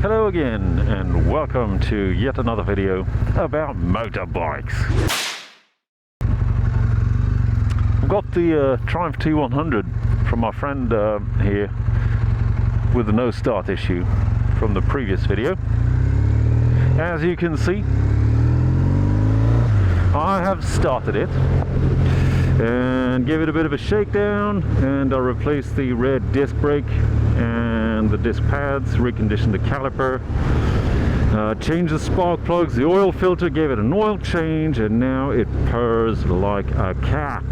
Hello again, and welcome to yet another video about motorbikes. I've got the Triumph T100 from my friend here with the no start issue from the previous video. As you can see, I have started it and gave it a bit of a shakedown, and I replaced the rear disc brake and the disc pads, reconditioned the caliper, changed the spark plugs, the oil filter, gave it an oil change, and now it purrs like a cat.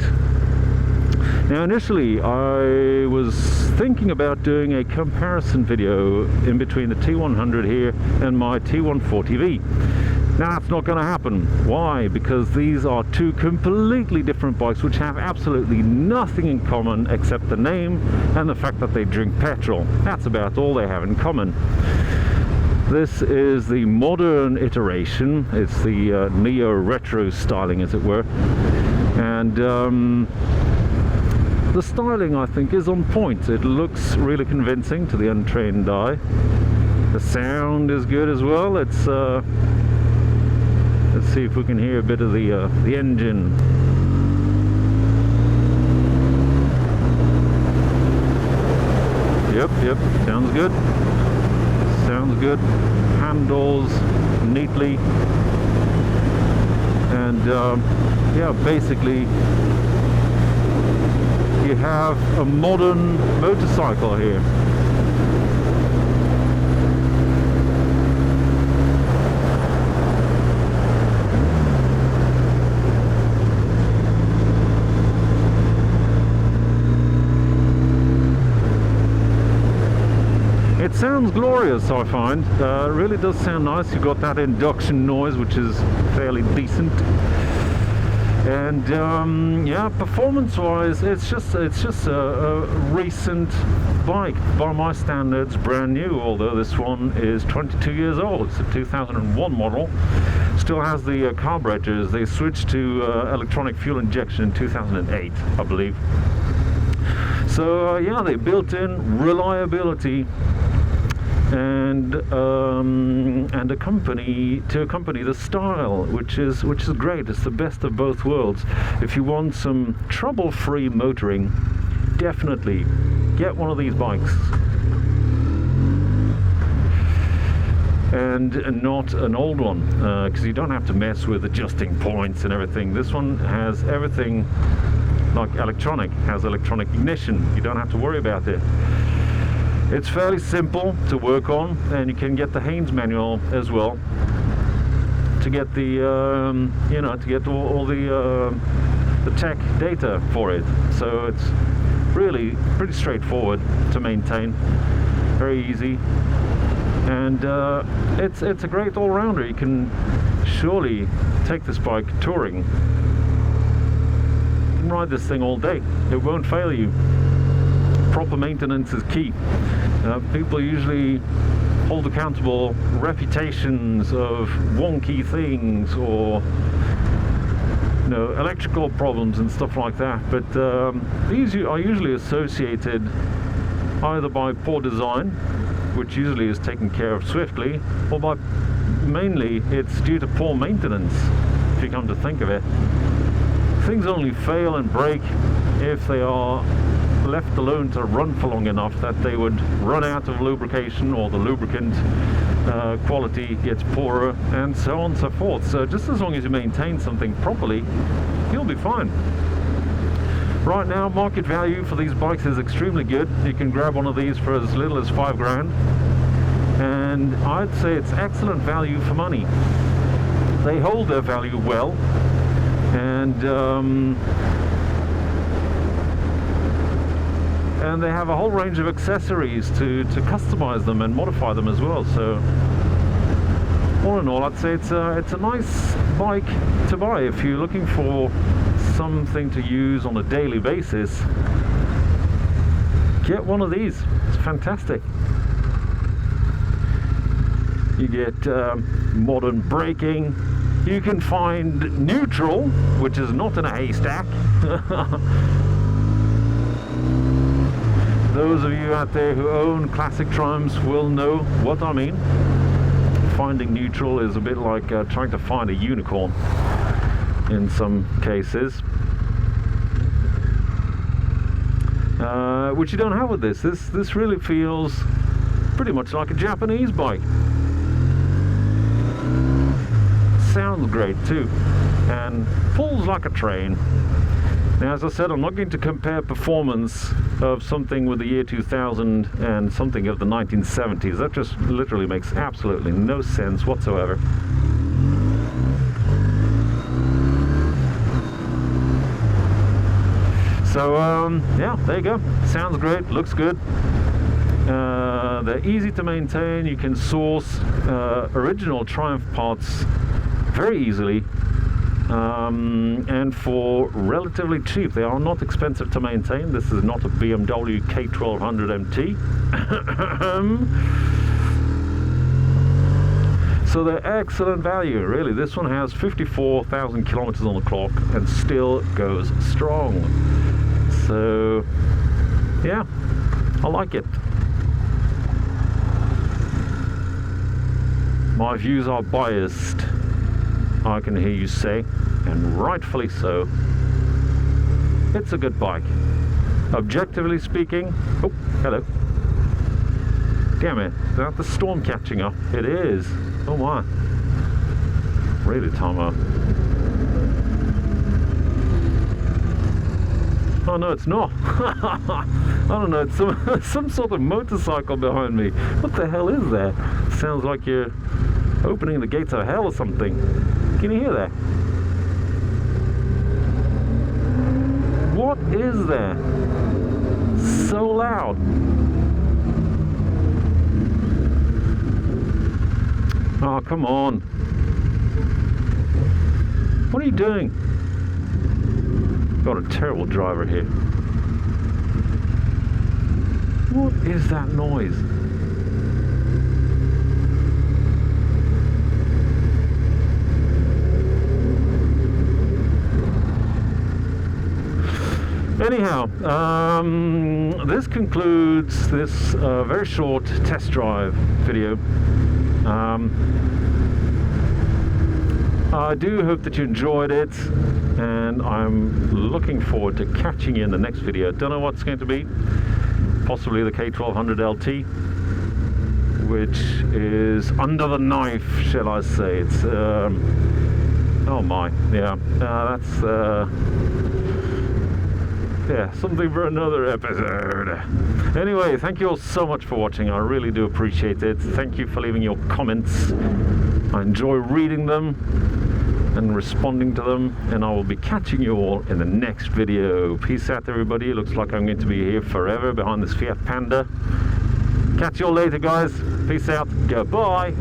Now initially I was thinking about doing a comparison video in between the T100 here and my T140V. Now that's not going to happen. Why? Because these are two completely different bikes which have absolutely nothing in common except the name and the fact that they drink petrol. That's about all they have in common. This is the modern iteration. It's the neo-retro styling, as it were. And the styling, I think, is on point. It looks really convincing to the untrained eye. The sound is good as well. It's let's see if we can hear a bit of the engine. Yep, sounds good. Sounds good. Handles neatly. And yeah, basically you have a modern motorcycle here. It sounds glorious, I find. It really does sound nice. You've got that induction noise, which is fairly decent. And yeah, performance-wise, it's just a recent bike. By my standards, brand new. Although this one is 22 years old. It's a 2001 model. Still has the carburetors. They switched to electronic fuel injection in 2008, I believe. So yeah, they built in reliability and accompany the style, which is great. It's the best of both worlds. If you want some trouble-free motoring, definitely get one of these bikes, and not an old one, because you don't have to mess with adjusting points and everything. This one has everything like electronic, has electronic ignition. You don't have to worry about it. It's fairly simple to work on, and you can get the Haynes manual as well to get the you know, to get all the tech data for it. So it's really pretty straightforward to maintain, very easy, and it's a great all-rounder. You can surely take this bike touring. You can ride this thing all day. It won't fail you. Proper maintenance is key. People usually hold accountable reputations of wonky things, or electrical problems and stuff like that. But these are usually associated either by poor design, which usually is taken care of swiftly, or by mainly it's due to poor maintenance. If you come to think of it, things only fail and break if they are left alone to run for long enough that they would run out of lubrication, or the lubricant quality gets poorer, and so on and so forth. So just as long as you maintain something properly, you'll be fine. Right now, market value for these bikes is extremely good. You can grab one of these for as little as $5 grand, and I'd say it's excellent value for money. They hold their value well, and they have a whole range of accessories to customize them and modify them as well. So all in all, I'd say it's a nice bike to buy if you're looking for something to use on a daily basis. Get one of these. It's fantastic. You get modern braking. You can find neutral, which is not in a haystack. those of you out there who own classic Triumphs will know what I mean. Finding neutral is a bit like trying to find a unicorn in some cases. Which you don't have with this. This really feels pretty much like a Japanese bike. Sounds great too, and pulls like a train. Now, as I said, I'm not going to compare performance of something with the year 2000 and something of the 1970s. That just literally makes absolutely no sense whatsoever. So, yeah, there you go. Sounds great, looks good. They're easy to maintain. You can source original Triumph parts very easily. And for relatively cheap. They are not expensive to maintain. This is not a BMW K1200 MT. So they're excellent value, really. This one has 54,000 kilometers on the clock and still goes strong. So, yeah, I like it. My views are biased, I can hear you say, and rightfully so. It's a good bike. Objectively speaking, oh, hello. Damn it, is that the storm catching up? It is. Oh my. Really, Tomo. Oh no, it's not. I don't know, it's some sort of motorcycle behind me. What the hell is that? Sounds like you're opening the gates of hell or something. Can you hear that? What is that? So loud. Oh, come on. What are you doing? Got a terrible driver here. What is that noise? Anyhow, this concludes this very short test drive video. I do hope that you enjoyed it, and I'm looking forward to catching you in the next video. Don't know what it's going to be. Possibly the K1200 LT, which is under the knife, shall I say. It's oh my, yeah, that's yeah, something for another episode. Anyway, thank you all so much for watching. I really do appreciate it. Thank you for leaving your comments. I enjoy reading them and responding to them, and I will be catching you all in the next video. Peace out, everybody. It looks like I'm going to be here forever behind this Fiat Panda. Catch you all later, guys. Peace out. Goodbye.